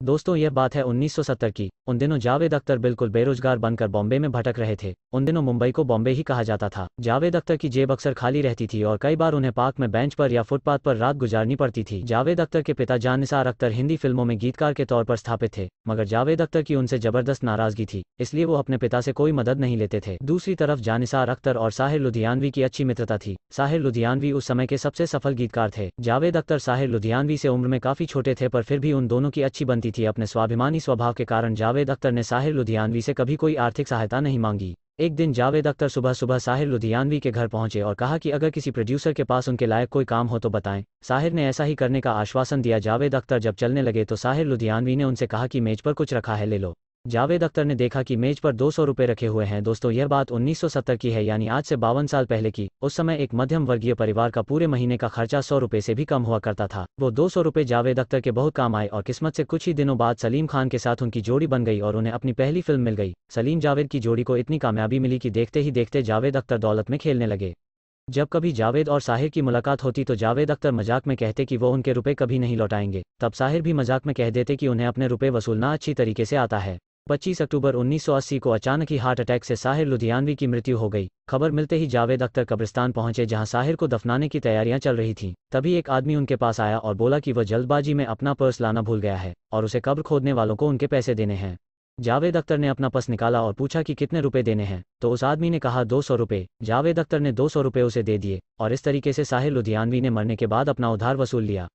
दोस्तों यह बात है 1970 की। उन दिनों जावेद अख्तर बिल्कुल बेरोजगार बनकर बॉम्बे में भटक रहे थे। उन दिनों मुंबई को बॉम्बे ही कहा जाता था। जावेद अख्तर की जेब अक्सर खाली रहती थी और कई बार उन्हें पार्क में बेंच पर या फुटपाथ पर रात गुजारनी पड़ती थी। जावेद अख्तर के पिता जानिसार अख्तर हिंदी फिल्मों में गीतकार के तौर पर स्थापित थे, मगर जावेद अख्तर की उनसे जबरदस्त नाराजगी थी, इसलिए वो अपने पिता से कोई मदद नहीं लेते थे। दूसरी तरफ जानिसार अख्तर और साहिर लुधियानवी की अच्छी मित्रता थी। साहिर लुधियानवी उस समय के सबसे सफल गीतकार थे। जावेद अख्तर साहिर लुधियानवी से उम्र में काफी छोटे थे, पर फिर भी उन दोनों की अच्छी बनती थी। अपने स्वाभिमानी स्वभाव के कारण जावेद अख्तर ने साहिर लुधियानवी से कभी कोई आर्थिक सहायता नहीं मांगी। एक दिन जावेद अख्तर सुबह सुबह साहिर लुधियानवी के घर पहुंचे और कहा कि अगर किसी प्रोड्यूसर के पास उनके लायक कोई काम हो तो बताएं। साहिर ने ऐसा ही करने का आश्वासन दिया। जावेद अख्तर जब चलने लगे तो साहिर लुधियानवी ने उनसे कहा कि मेज पर कुछ रखा है, ले लो। जावेद अख्तर ने देखा कि मेज पर 200 रुपये रखे हुए हैं। दोस्तों यह बात 1970 की है, यानी आज से 52 साल पहले की। उस समय एक मध्यम वर्गीय परिवार का पूरे महीने का खर्चा 100 रुपये से भी कम हुआ करता था। वो 200 रुपये जावेद अख्तर के बहुत काम आए और किस्मत से कुछ ही दिनों बाद सलीम खान के साथ उनकी जोड़ी बन गई और उन्हें अपनी पहली फिल्म मिल गई। सलीम जावेद की जोड़ी को इतनी कामयाबी मिली कि देखते ही देखते जावेद अख्तर दौलत में खेलने लगे। जब कभी जावेद और साहिर की मुलाकात होती तो जावेद अख्तर मजाक में कहते कि वो उनके रुपए कभी नहीं लौटाएंगे। तब साहिर भी मजाक में कह देते कि उन्हें अपने रुपए वसूलना अच्छी तरीके से आता है। 25 अक्टूबर 1980 को अचानक ही हार्ट अटैक से साहिर लुधियानवी की मृत्यु हो गई। खबर मिलते ही जावेद अख्तर कब्रिस्तान पहुंचे, जहां साहिर को दफनाने की तैयारियां चल रही थीं। तभी एक आदमी उनके पास आया और बोला कि वह जल्दबाजी में अपना पर्स लाना भूल गया है और उसे कब्र खोदने वालों को उनके पैसे देने हैं। जावेद अख्तर ने अपना पर्स निकाला और पूछा कि कितने रुपए देने हैं, तो उस आदमी ने कहा 200 रुपये। जावेद अख्तर ने 200 रुपये उसे दे दिए और इस तरीके से साहिर लुधियानवी ने मरने के बाद अपना उधार वसूल लिया।